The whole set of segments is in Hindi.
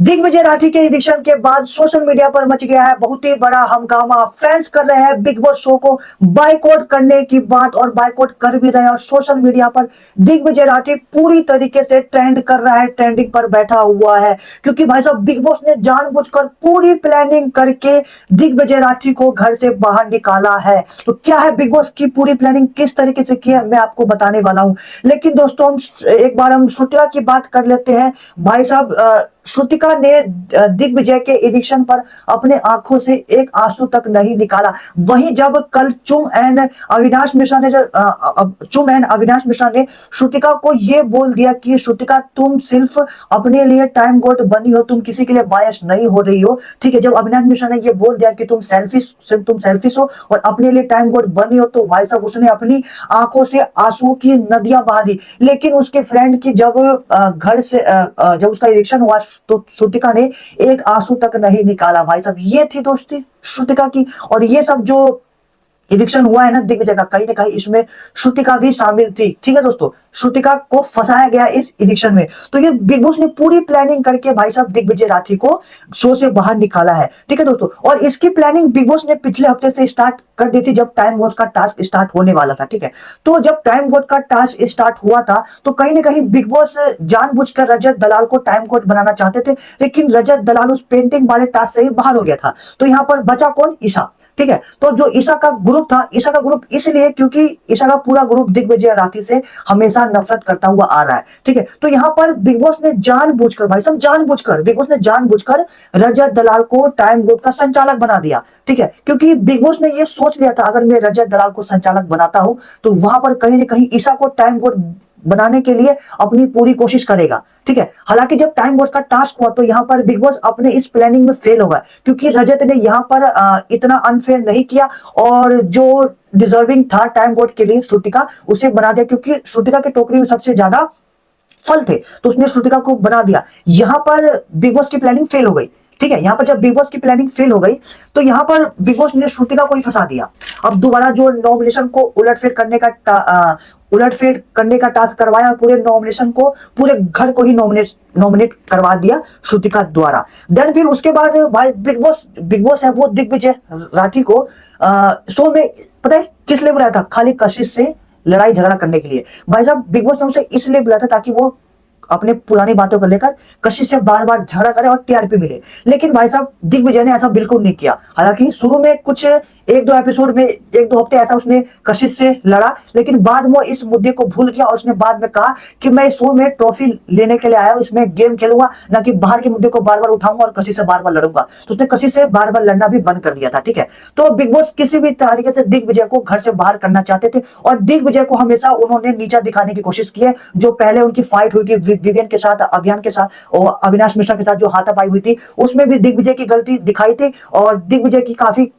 दिग्विजय राठी के इविक्शन के बाद सोशल मीडिया पर मच गया है बहुत ही बड़ा हंगामा। फैंस कर रहे हैं बिग बॉस शो को बायकॉट करने की बात और बायकॉट कर भी रहे हैं। और सोशल मीडिया पर दिग्विजय राठी पूरी तरीके से ट्रेंड कर रहा है, ट्रेंडिंग पर बैठा हुआ है। क्योंकि भाई साहब बिग बॉस ने जानबूझकर पूरी प्लानिंग करके दिग्विजय राठी को घर से बाहर निकाला है। तो क्या है बिग बॉस की पूरी प्लानिंग, किस तरीके से की है, मैं आपको बताने वाला हूं। लेकिन दोस्तों हम श्रुतिका की बात कर लेते हैं। भाई साहब श्रुतिका ने दिग्विजय के एडिक्शन पर अपने आंखों से एक आंसू तक नहीं निकाला। वहीं जब कल चुम एंड अविनाश मिश्रा ने श्रुतिका को यह बोल दिया कि श्रुतिका तुम सिर्फ अपने लिए टाइम गोट बनी हो, तुम किसी के लिए बायस नहीं हो रही हो। ठीक है, जब अविनाश मिश्रा ने यह बोल दिया कि तुम सेल्फिश हो और अपने लिए टाइम गोट बनी हो, तो भाई साहब उसने अपनी आंखों से आंसू की नदियां बहा दी। लेकिन उसके फ्रेंड की जब घर से जब उसका इलेक्शन हुआ तो श्रुतिका ने एक आंसू तक नहीं निकाला। भाई साहब ये थी दोस्ती श्रुतिका की। और ये सब जो इविक्शन हुआ है ना दिग्विजय का, कहीं ना कहीं इसमें श्रुतिका भी शामिल थी। ठीक है दोस्तों, श्रुतिका को फंसाया गया इस इविक्शन में। तो ये बिग बॉस ने पूरी प्लानिंग करके भाई साहब दिग्विजय राठी को शो से बाहर निकाला है। ठीक है दोस्तों, और इसकी प्लानिंग बिग बॉस ने पिछले हफ्ते से स्टार्ट कर दी थी, जब टाइम वोट का टास्क स्टार्ट होने वाला था। ठीक है, तो जब टाइम वोट का टास्क स्टार्ट हुआ था तो कहीं ना कहीं बिग बॉस जानबूझकर रजत दलाल को टाइम कोड बनाना चाहते थे। लेकिन रजत दलाल उस पेंटिंग वाले टास्क से ही बाहर हो गया था। तो यहाँ पर बचा कौन? ईशा। ठीक है, तो जो ईशा का ग्रुप था, ईशा का ग्रुप इसलिए क्योंकि ईशा का पूरा ग्रुप दिग्विजय राठी से हमेशा नफरत करता हुआ आ रहा है। ठीक है, तो यहाँ पर बिग बॉस ने जानबूझकर, भाई साहब जानबूझकर, बिग बॉस ने जानबूझकर रजत दलाल को टाइम ग्रुप का संचालक बना दिया। ठीक है, क्योंकि बिग बॉस ने ये सोच लिया था अगर मैं रजत दलाल को संचालक बनाता हूं तो वहां पर कहीं ना कहीं ईशा को टाइम ग्रुप बनाने के लिए अपनी पूरी कोशिश करेगा। ठीक है, हालांकि जब टाइम वोट का टास्क हुआ तो यहां पर बिग बॉस अपने इस प्लानिंग में फेल हो गया, क्योंकि रजत ने यहां पर इतना अनफेयर नहीं किया और जो डिजर्विंग था टाइम वोट के लिए श्रुतिका, उसे बना दिया। क्योंकि श्रुतिका की टोकरी में सबसे ज्यादा फल थे तो उसने श्रुतिका को बना दिया। यहां पर बिग बॉस की प्लानिंग फेल हो गई। ठीक है, यहां पर जब बिग बॉस की प्लानिंग फेल हो गई तो यहां पर बिग बॉस ने श्रुतिका को ही फंसा दिया। अब दोबारा जो नॉमिनेशन को उलटफेर करने का टास्क करवाया, पूरे नॉमिनेशन को, पूरे घर को ही नॉमिनेट करवा दिया श्रुतिका द्वारा। देन फिर उसके बाद भाई बिग बॉस है वो दिग्विजय राठी को शो में पता है किस लिए बुलाया था? खाली कशिश से लड़ाई झगड़ा करने के लिए। भाई साहब बिग बॉस ने उसे इसलिए बुलाया था ताकि वो अपने पुरानी बातों को लेकर कशिश से बार बार झगड़ा करे और टीआरपी मिले। लेकिन भाई साहब दिग्विजय ने ऐसा बिल्कुल नहीं किया। हालांकि शुरू में कुछ एक दो एपिसोड में, एक दो हफ्ते ऐसा उसने कशिश से लड़ा, लेकिन बाद में इस मुद्दे को भूल गया और उसने बाद में कहा कि मैं इस शो में ट्रॉफी लेने के लिए आया हूं, इसमें गेम खेलूंगा, ना कि बाहर के मुद्दे को बार बार उठाऊंगा और कशिश से बार बार लड़ूंगा। तो उसने कशिश से बार बार लड़ना भी बंद कर दिया था। ठीक है, तो बिग बॉस किसी भी तरीके से दिग्विजय को घर से बाहर करना चाहते थे और दिग्विजय को हमेशा उन्होंने नीचा दिखाने की कोशिश की है। जो पहले उनकी फाइट हुई थी विवियन के साथ, अभियान के साथ और अविनाश मिश्रा के साथ जो हाथापाई हुई थी, उसमें भी दिग्विजय की गलती दिखाई थी और दिग्विजय की काफी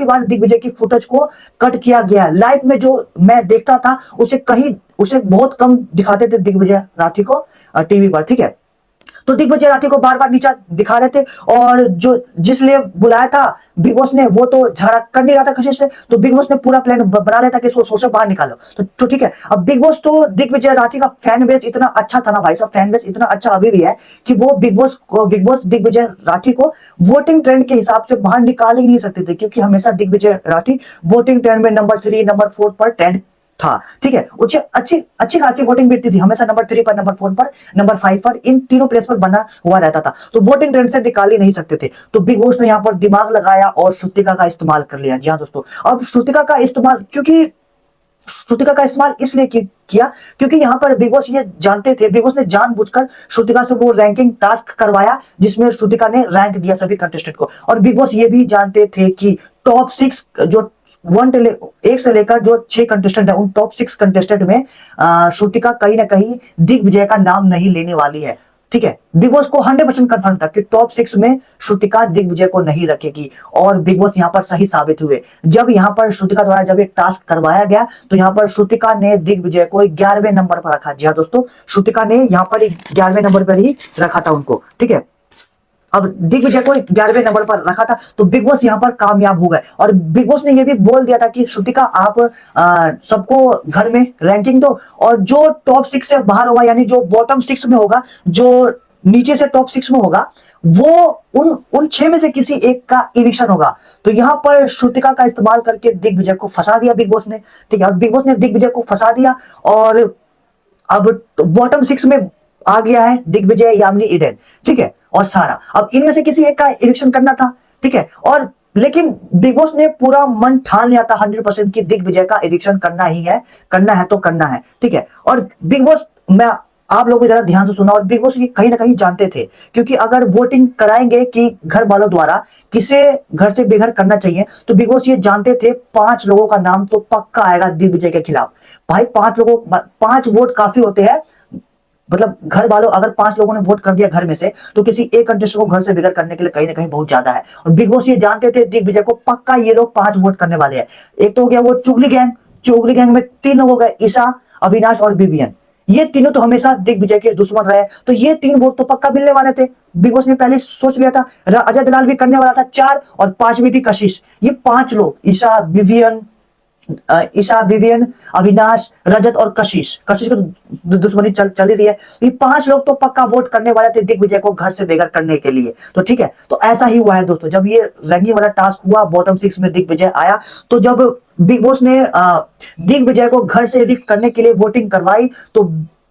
बार दिग्विजय की फुटेज को कट किया गया। लाइव में जो मैं देखता था उसे बहुत कम दिखाते थे दिग्विजय राठी को टीवी पर। ठीक है, तो दिग्विजय राठी को बार बार नीचा दिखा रहे थे और जो जिसलिए बुलाया था बिग बॉस ने वो तो झगड़ा कर नहीं रहा था कशिश से। तो बिग बॉस ने पूरा प्लान बना रहा था कि इसको शो से बाहर निकालो। तो ठीक है, अब बिग बॉस तो दिग्विजय राठी का फैन बेस इतना अच्छा था ना भाई साहब, फैन बेस इतना अच्छा अभी भी है कि वो बिग बॉस दिग्विजय राठी को वोटिंग ट्रेंड के हिसाब से बाहर निकाल ही नहीं सकते थे, क्योंकि हमेशा दिग्विजय राठी वोटिंग ट्रेंड में नंबर 3 नंबर 4 पर ट्रेंड था। ठीक है, उसे अच्छी खासी वोटिंग मिलती थी, हमेशा नंबर 3 पर, नंबर 4 पर, नंबर 5 पर, इन तीनों प्लेस पर बना हुआ रहता था। तो वोटिंग ट्रेंड से निकाल ही नहीं सकते थे। तो बिग बॉस ने यहाँ पर दिमाग लगाया और श्रुतिका का इस्तेमाल कर लिया। जी हाँ दोस्तों, अब श्रुतिका का इस्तेमाल इसलिए किया क्योंकि यहाँ पर बिग बॉस ये जानते थे, बिग बॉस ने जानबूझकर श्रुतिका से वो रैंकिंग टास्क करवाया जिसमें श्रुतिका ने रैंक दिया सभी कंटेस्टेंट को। और बिग बॉस ये भी जानते थे कि टॉप 6 जो 1 से लेकर जो 6 कंटेस्टेंट है, उन टॉप 6 कंटेस्टेंट में श्रुतिका कहीं ना कहीं दिग्विजय का नाम नहीं लेने वाली है। ठीक है, बिग बॉस को 100% कंफर्म था कि टॉप 6 में श्रुतिका दिग्विजय को नहीं रखेगी और बिग बॉस यहां पर सही साबित हुए। जब यहां पर श्रुतिका द्वारा जब ये टास्क करवाया गया तो यहां पर श्रुतिका ने दिग्विजय को 11वें नंबर पर रखा। जी हाँ दोस्तों, श्रुतिका ने यहां पर 11वें नंबर पर ही रखा था उनको। ठीक है, अब दिग्विजय को 11वें नंबर पर रखा था तो बिग बॉस यहां पर कामयाब हो गए। और बिग बॉस ने यह भी बोल दिया था कि श्रुतिका आप सबको घर में रैंकिंग दो और जो टॉप 6 से बाहर होगा, यानी जो बॉटम 6 में होगा, जो नीचे से टॉप 6 में होगा, वो उन 6 में से किसी एक का इविक्शन होगा। तो यहाँ पर श्रुतिका का इस्तेमाल करके दिग्विजय को फंसा दिया बिग बॉस ने, ठीक है। और बिग बॉस ने दिग्विजय को फंसा दिया और अब बॉटम 6 में आ गया है दिग्विजय, यामिनी, ईडन, ठीक है, और सारा। अब इनमें से किसी एक का इविक्शन करना था, ठीक है। और लेकिन बिग बॉस ने पूरा मन ठान लिया था 100% की दिग्विजय का इविक्शन करना ही है, करना है तो करना है, ठीक है। और बिग बॉस, मैं आप लोग भी जरा ध्यान से सुना, और बिग बॉस ये कहीं ना कहीं जानते थे, क्योंकि अगर वोटिंग कराएंगे कि घर वालों द्वारा किसे घर से बेघर करना चाहिए, तो बिग बॉस ये जानते थे 5 लोगों का नाम तो पक्का आएगा दिग्विजय के खिलाफ। भाई 5 वोट काफी होते हैं, मतलब घर वालों, अगर 5 लोगों ने वोट कर दिया घर में से, तो किसी एक कंटेस्टेंट को घर से बेघर करने के लिए कहीं ना कहीं बहुत ज्यादा है। और बिग बॉस ये जानते थे दिग्विजय को पक्का ये लोग 5 वोट करने वाले हैं। एक तो हो गया वो चुगली गैंग में 3 लोग हो गए, ईशा, अविनाश और विवियन। ये तीनों तो हमेशा दिग्विजय के दुश्मन रहे, तो ये 3 वोट तो पक्का मिलने वाले थे। बिग बॉस ने पहले सोच लिया था, अजय दलाल भी करने वाला था 4, और 5वीं थी कशिश। ये 5 लोग, ईशा, विवियन, अविनाश, रजत और कशिश को दुश्मनी चल ही रही है। ये 5 लोग तो पक्का वोट करने वाले थे दिग्विजय को घर से बेघर करने के लिए, तो ठीक है। तो ऐसा ही हुआ है दोस्तों, जब ये रैंकिंग वाला टास्क हुआ, बॉटम 6 में दिग्विजय आया, तो जब बिग बॉस ने दिग्विजय को घर से एविक्ट करने के लिए वोटिंग करवाई,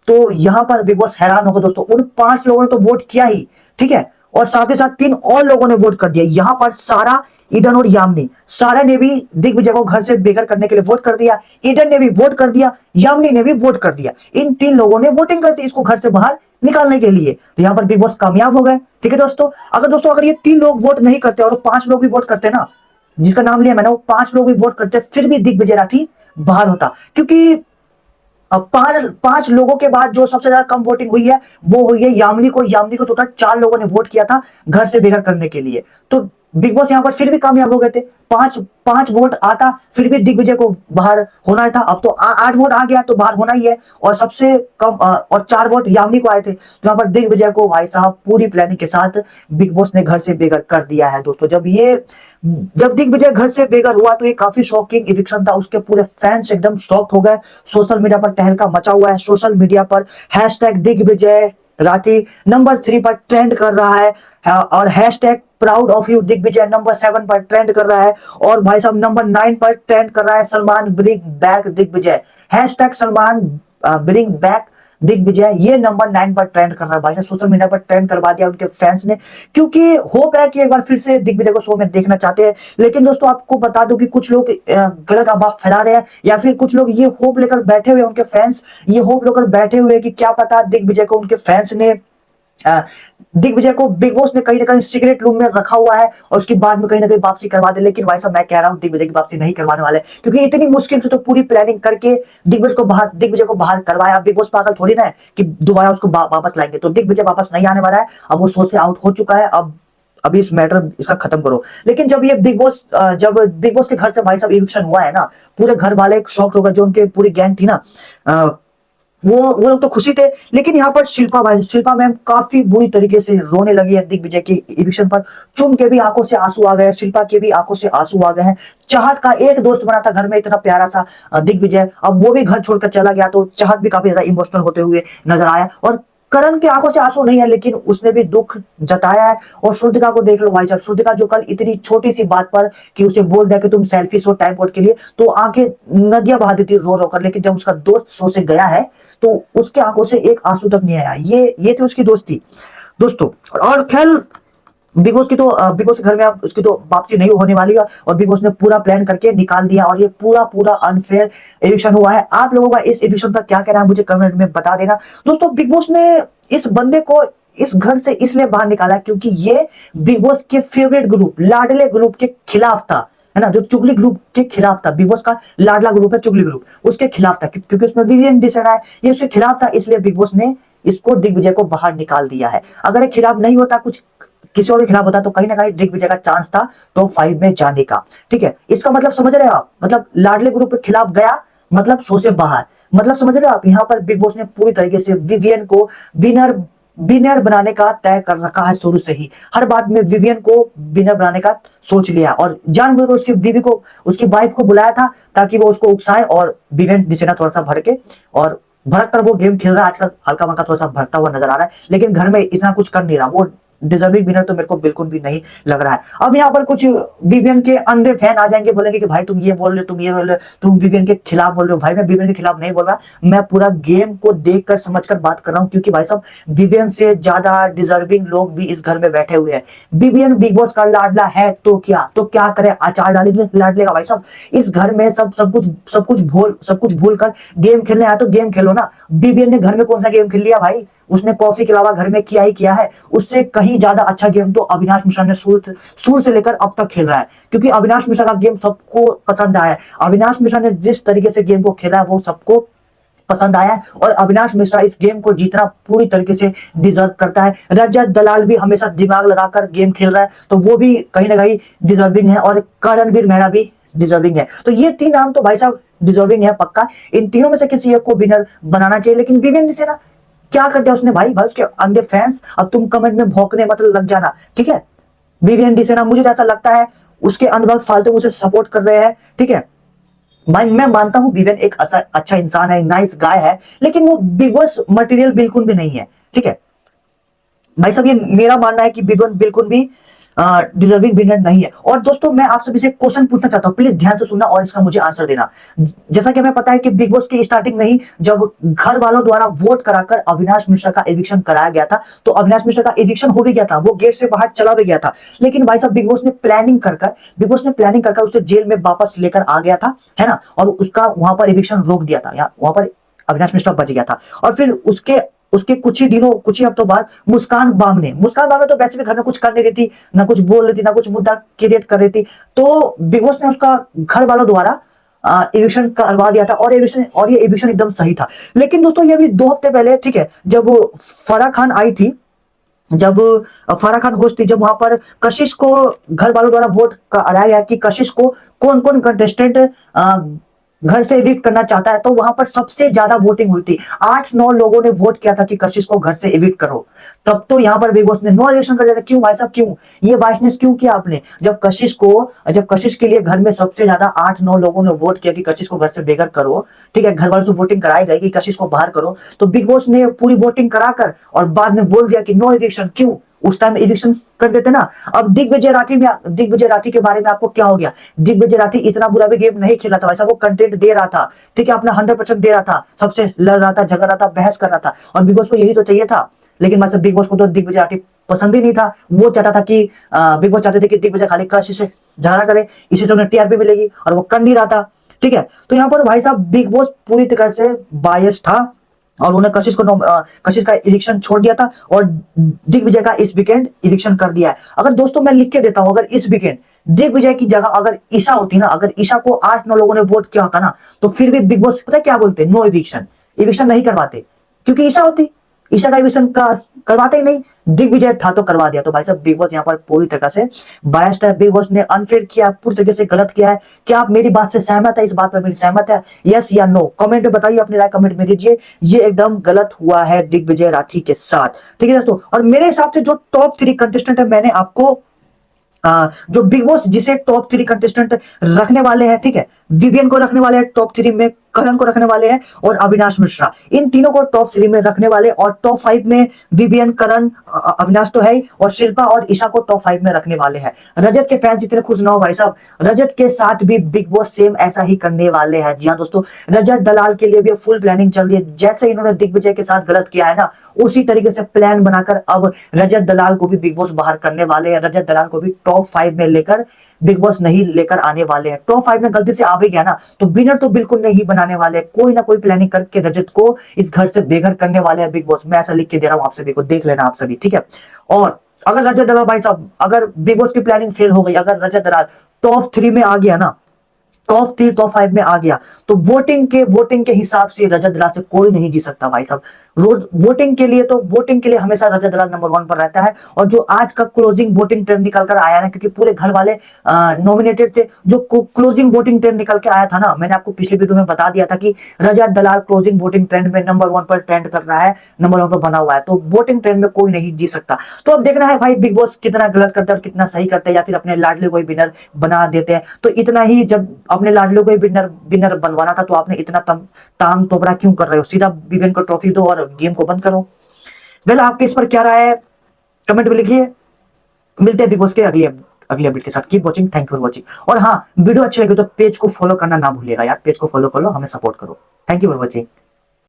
तो यहां पर बिग बॉस हैरान होगा दोस्तों। उन 5 लोगों ने तो वोट किया ही, ठीक है, और साथ ही साथ 3 और लोगों ने वोट कर दिया। यहां पर सारा, ईडन और यामिनी, सारा ने भी दिग्विजय को घर से बेघर करने के लिए वोट कर दिया। ईडन ने भी वोट कर दिया, यामिनी ने भी वोट कर दिया। इन 3 लोगों ने वोटिंग कर दी इसको घर से बाहर निकालने के लिए। तो यहां पर बिग बॉस कामयाब हो गए, ठीक है दोस्तों। अगर ये 3 लोग वोट नहीं करते और 5 लोग भी वोट करते ना, जिसका नाम लिया मैंने, वो 5 लोग भी वोट करते, फिर भी दिग्विजय राठी बाहर होता। क्योंकि अब 5 लोगों के बाद जो सबसे ज्यादा कम वोटिंग हुई है, वो हुई है यामिनी को टोटल 4 लोगों ने वोट किया था घर से बेघर करने के लिए। तो बिग बॉस यहां पर फिर भी कामयाब हो गए थे। 5 वोट आता, फिर भी दिग्विजय को बाहर होना था। अब तो 8 वोट आ गया, तो बाहर होना ही है। और सबसे कम और 4 वोट यामिनी को आए थे, तो यहाँ पर दिग्विजय को भाई साहब पूरी प्लानिंग के साथ बिग बॉस ने घर से बेघर कर दिया है दोस्तों। जब दिग्विजय घर से बेघर हुआ, तो ये काफी शॉकिंग इविक्शन था। उसके पूरे फैंस एकदम शॉक्ड हो गए। सोशल मीडिया पर तहलका मचा हुआ है। सोशल मीडिया पर #दिग्विजय राठी नंबर 3 पर ट्रेंड कर रहा है, और #proud of you Digvijay number 7 पर ट्रेंड कर रहा है। और भाई साहब नंबर 9 पर ट्रेंड कर रहा है Salman bring back Digvijay, #Salman bring back Digvijay, ये नंबर 9 पर ट्रेंड कर रहा है। भाई साहब सोशल मीडिया पर ट्रेंड करवा दिया उनके फैंस ने, क्योंकि होप है कि एक बार फिर से दिग्विजय को शो में देखना चाहते हैं। लेकिन दोस्तों आपको बता दूं कि कुछ लोग गलत अफवाह फैला रहे हैं, या फिर कुछ लोग ये होप लेकर बैठे हुए, उनके फैंस ये होप लेकर बैठे हुए कि क्या पता दिग्विजय को उनके फैंस ने दिग्विजय को बिग बॉस ने कहीं ना कहीं सीक्रेट रूम में रखा हुआ है, और उसके बाद में कहीं ना कहीं वापसी करवा दे। लेकिन भाई साहब मैं कह रहा हूं दिग्विजय की वापसी नहीं करवाने वाले, क्योंकि इतनी मुश्किल से तो पूरी प्लानिंग करके दिग्विजय को बाहर करवाया। बिग बॉस पागल थोड़ी ना है कि दोबारा उसको वापस लाएंगे। तो दिग्विजय वापस नहीं आने वाला है, अब वो शो से आउट हो चुका है। अब अभी इस मैटर इसका खत्म करो। लेकिन जब बिग बॉस के घर से भाई साहब इविक्शन हुआ है ना, पूरे घर वाले शॉक हो गए। जो उनके पूरी गैंग थी ना, वो लोग तो खुशी थे। लेकिन यहाँ पर शिल्पा मैम काफी बुरी तरीके से रोने लगी है दिग्विजय की इविक्शन पर। चुन के भी आंखों से आंसू आ गए, शिल्पा के भी आंखों से आंसू आ गए हैं। चाहत का एक दोस्त बना था घर में, इतना प्यारा सा दिग्विजय, अब वो भी घर छोड़कर चला गया। तो चाहत भी काफी ज्यादा इमोशनल होते हुए नजर आया। और करण की आंखों से आंसू नहीं है, लेकिन उसने भी दुख जताया है। और श्रुतिका को देख लो भाई साहब, श्रुतिका जो कल इतनी छोटी सी बात पर कि उसे बोल दिया कि तुम सेल्फिश हो टाइम कोड के लिए, तो आंखें नदियां बहा देती रो रो कर। लेकिन जब उसका दोस्त शो से गया है, तो उसके आंखों से एक आंसू तक नहीं आया। ये थी उसकी दोस्ती दोस्तों। और खैर बिग बॉस के घर में अब उसकी तो वापसी नहीं होने वाली है, और बिग बॉस ने पूरा प्लान करके निकाल दिया। और ये पूरा अनफेयर एविक्शन हुआ है। आप लोगों का इस एविक्शन पर क्या कहना है मुझे कमेंट में बता देना दोस्तों। बिग बॉस ने इस बंदे को इस घर से इसलिए बाहर निकाला क्योंकि ये बिग बॉस के फेवरेट ग्रुप, लाडले ग्रुप के खिलाफ था, है ना। जो चुगली ग्रुप के खिलाफ था, बिग बॉस का लाडला ग्रुप है चुगली ग्रुप, उसके खिलाफ था। क्योंकि उसमें विवियन डिसन है, ये उसके खिलाफ था, इसलिए बिग बॉस ने इसको दिग्विजय को बाहर निकाल दिया है। अगर ये खिलाफ नहीं होता, कुछ किसी और के खिलाफ होता, तो कहीं ना कहीं दिग्विजय का चांस था टॉप 5 में जाने का, ठीक है। इसका मतलब समझ रहे हो आप, मतलब लाडले ग्रुप के खिलाफ गया, मतलब शो से बाहर, मतलब समझ रहे हो आप। यहाँ पर बिग बॉस ने पूरी तरीके से विवियन को विनर बनाने का तय कर रखा है शुरू से ही। हर बात में विवियन को विनर बनाने का सोच लिया, और जानबूझकर उसकी बीवी को, उसकी वाइफ को बुलाया था, ताकि वो उसको उकसाए और विवियन निशाना थोड़ा सा भड़के और भड़क कर वो गेम खेल रहा है आजकल, हल्का मल्का थोड़ा सा भड़कता हुआ नजर आ रहा है, लेकिन घर में इतना कुछ कर नहीं रहा। वो डिजर्विंग विनर तो मेरे को बिल्कुल भी नहीं लग रहा है। अब यहाँ पर कुछ विवियन के अंधे फैन आ जाएंगे, बोलेंगे कि भाई तुम ये बोल रहे हो, तुम ये बोल रहे हो, तुम विवियन के खिलाफ बोल रहे हो। भाई मैं विवियन के खिलाफ नहीं बोल रहा, मैं पूरा गेम को देखकर समझकर बात कर रहा हूँ, क्योंकि भाई साहब विवियन से ज्यादा डिजर्विंग लोग भी इस घर में बैठे हुए हैं। विवियन बिग बॉस का लाडला है तो क्या करे, अचार डालेंगे लाडले का। भाई साहब इस घर में सब कुछ भूल कर गेम खेलने आया तो गेम खेलो ना। विवियन ने घर में कौन सा गेम खेल लिया भाई, उसने कॉफी के अलावा घर में किया ही किया है। उससे कहीं ज्यादा अच्छा गेम तो अविनाश मिश्रा ने शुरू से लेकर अब तक खेल रहा है, क्योंकि अविनाश मिश्रा का गेम सबको पसंद आया है। अविनाश मिश्रा ने जिस तरीके से गेम को खेला है वो सबको पसंद आया है, और अविनाश मिश्रा इस गेम को जीतना पूरी तरीके से डिजर्व करता है। रजत दलाल भी हमेशा दिमाग लगाकर गेम खेल रहा है, तो वो भी कहीं ना कहीं डिजर्विंग है, और करणवीर मेहरा भी डिजर्विंग है। तो ये तीन नाम तो भाई साहब डिजर्विंग है पक्का। इन तीनों में से किसी एक को विनर बनाना चाहिए, लेकिन विवेन से ना क्या कर दिया उसने भाई उसके अंधे फैंस, अब तुम कमेंट में भौंकने मतलब लग जाना, ठीक है। विवियन डी से ना मुझे तो ऐसा लगता है उसके अंधभक्त फालतू मुझे सपोर्ट कर रहे हैं, ठीक है। मैं मानता हूं विवियन एक अच्छा इंसान है, नाइस गाय है, लेकिन वो बिग बॉस मटेरियल बिल्कुल भी नहीं है, ठीक है भाई साहब। ये मेरा मानना है कि विवियन बिल्कुल भी डिजर्विंग विनर नहीं है। और दोस्तों मैं आप सभी से क्वेश्चन पूछना चाहता हूं, प्लीज ध्यान से सुनना और इसका मुझे आंसर देना। जैसा कि हमें पता है कि बिग बॉस की स्टार्टिंग में ही जब घर वालों द्वारा वोट कराकर अविनाश मिश्रा का एविक्शन कराया गया था, तो अविनाश मिश्रा का एविक्शन हो भी गया था, वो गेट से बाहर चला भी गया था। लेकिन भाई साहब बिग बॉस ने प्लानिंग कर उसे जेल में वापस लेकर आ गया था, है ना, और उसका वहां पर एविक्शन रोक दिया था, वहां पर अविनाश मिश्रा बच गया था। और फिर उसके उसके कुछ ही हफ्तों बाद मुस्कान बामने तो वैसे भी घर में कुछ कर नहीं रही थी, ना कुछ बोल रही थी, ना कुछ मुद्दा क्रिएट कर रही थी, तो बिग बॉस ने उसका घर वालों द्वारा एविक्शन करवा दिया था, और ये एविक्शन एकदम सही था। लेकिन दोस्तों ये भी 2 हफ्ते पहले, ठीक है, जब फराह खान आई थी, जब फराह खान होस्ट थी, जब वहां पर कशिश को घर वालों द्वारा वोट कराया गया कि कशिश को कौन कौन कंटेस्टेंट घर से एविक्ट करना चाहता है, तो वहां पर सबसे ज्यादा वोटिंग हुई थी। 8-9 लोगों ने वोट किया था कि कशिश को घर से एविक्ट करो। तब तो यहां पर बिग बॉस ने नो एविक्शन कर दिया था। क्यों भाई साहब, क्यों ये वाइसनेस क्यों किया आपने? जब कशिश के लिए घर में सबसे ज्यादा 8-9 लोगों ने वोट किया कि कशिश को घर से बेघर करो, ठीक है, घर वालों से वोटिंग कराई गई कि कशिश को बाहर करो, तो बिग बॉस ने पूरी वोटिंग कराकर और बाद में बोल दिया कि नो एविक्शन। क्यों? उस टाइम एविक्शन कर देते ना। अब दिग्विजय राठी के बारे में आपको क्या हो गया? दिग्विजय राठी इतना बुरा भी गेम नहीं खेल रहा था भाई साहब, वो कंटेंट दे रहा था, ठीक है, अपना 100% दे रहा था, सबसे लड़ रहा था, झगड़ रहा था, बहस कर रहा था, और बिग बॉस को यही तो चाहिए था। लेकिन मतलब बिग बॉस को तो दिग्विजय राठी पसंद ही नहीं था। वो चाहता था कि बिग बॉस चाहते थे कि दिग्विजय खाली कशिश से झगड़ा करे, इसी से उन्हें टीआरपी मिलेगी, और वो कर नहीं रहा था, ठीक है। तो यहाँ पर भाई साहब बिग बॉस पूरी तरह से बायस था, और उन्होंने कशिश का इविक्शन छोड़ दिया था, और दिग्विजय का इस वीकेंड इविक्शन कर दिया है। अगर दोस्तों मैं लिख के देता हूं, अगर इस वीकेंड दिग्विजय की जगह अगर ईशा होती ना, अगर ईशा को 8-9 लोगों ने वोट किया होता ना, तो फिर भी बिग बॉस पता है क्या बोलते? नो इविक्शन नहीं करवाते, क्योंकि ईशा होती, ईशा का इविक्शन करवाते ही नहीं, दिग्विजय था तो करवा दिया। तो भाई साहब बिग बॉस यहाँ पर पूरी तरह से बायस्ड है, बिग बॉस ने अनफेयर किया, पूरी तरीके से गलत किया है। क्या आप मेरी बात से सहमत है? इस बात पर मेरी सहमत है, यस या नो? कमेंट में बताइए, अपनी राय कमेंट में दीजिए। ये एकदम गलत हुआ है दिग्विजय राठी के साथ, ठीक है दोस्तों। और मेरे हिसाब से जो टॉप 3 कंटेस्टेंट है, मैंने आपको जो बिग बॉस जिसे टॉप 3 कंटेस्टेंट रखने वाले हैं, ठीक है, विवियन को रखने वाले हैं टॉप 3 में, करण को रखने वाले हैं, और अविनाश मिश्रा, इन तीनों को टॉप 3 में रखने वाले, और टॉप 5 में विवियन, करण, अविनाश तो है ही, और शिल्पा और ईशा को टॉप 5 में रखने वाले हैं। रजत के फैंस इतने खुश ना हो भाई साहब, रजत के साथ भी बिग बॉस सेम ऐसा ही करने वाले हैं। जी हाँ दोस्तों, रजत दलाल के लिए भी फुल प्लानिंग चल रही है। जैसे इन्होंने दिग्विजय के साथ गलत किया है ना, उसी तरीके से प्लान बनाकर अब रजत दलाल को भी बिग बॉस बाहर करने वाले हैं। रजत दलाल को भी टॉप 5 में लेकर बिग बॉस नहीं लेकर आने वाले हैं। टॉप 5 में गलती से आ भी गया ना, तो विनर तो बिल्कुल नहीं बनाने वाले, कोई ना कोई प्लानिंग करके रजत को इस घर से बेघर करने वाले हैं बिग बॉस। मैं ऐसा लिख के दे रहा हूं आप सभी को, देख लेना आप सभी, ठीक है। और अगर रजत दलाल भाई साहब, अगर बिग बॉस की प्लानिंग फेल हो गई, अगर रजत दलाल टॉप 3 में आ गया ना, टॉप 3 टॉप 5 में आ गया, तो वोटिंग के हिसाब से रजत दलाल से कोई नहीं जीत सकता भाई साहब। रोज वोटिंग के लिए हमेशा रजत दलाल नंबर 1 पर रहता है। और जो आज का क्लोजिंग वोटिंग ट्रेंड निकल कर आया ना, क्योंकि पूरे घर वाले नॉमिनेटेड थे, जो क्लोजिंग वोटिंग ट्रेंड निकल के आया था ना, मैंने आपको पिछले वीडियो में बता दिया था कि रजत दलाल क्लोजिंग वोटिंग ट्रेंड में नंबर 1 पर ट्रेंड कर रहा है, नंबर 1 पर बना हुआ है, तो वोटिंग ट्रेंड में कोई नहीं जीत सकता। तो अब देखना है भाई बिग बॉस कितना गलत करते हैं और कितना सही करते हैं, या फिर अपने लाडले को ही विनर बना देते हैं। तो इतना ही, जब अपने लाडलो को विनर विनर बनवाना था, तो आपने इतना ताम तोबड़ा क्यों कर रहे हो? सीधा विवेन को ट्रॉफी दो और गेम को बंद करो। वेल, आपके इस पर क्या राय है कमेंट में लिखिए। मिलते हैं बिग बॉस के अगली अपडेट के साथ। Keep watching, thank you for watching. और हाँ, वीडियो अच्छी लगी तो पेज को फॉलो करना ना भूलिएगा यार, पेज को फॉलो करो, हमें सपोर्ट करो। Thank you for watching.